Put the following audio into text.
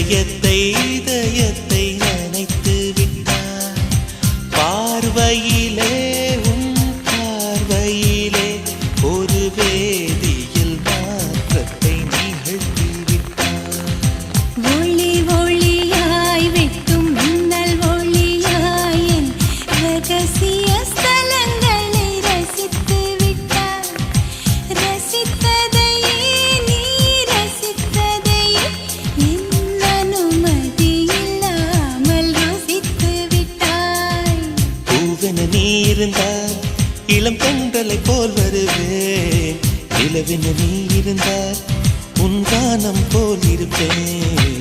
இதயத்தை இதயத்தை நினைத்து விட்டார் பார்வையிலே உன் பார்வையிலே ஒரு வேதியில் மாற்றத்தை நிகழ்த்தி விட்டார் ஒளி ஒளியாய் வெட்டும் மின்னல் ஒளியாய் என் ரகசிய ஸ்தலங்களை ரசித்து விட்டார் ரசித்ததையே நீ ரசித்ததையே என் அனுமதி இல்லாமல் ருசித்து விட்டாய் பூவென நீ இருந்தால் இளம் பெண்களை போல் வருவேன் நிலவென நீ இருந்தால் உன் கானம் போல் இருப்பேன்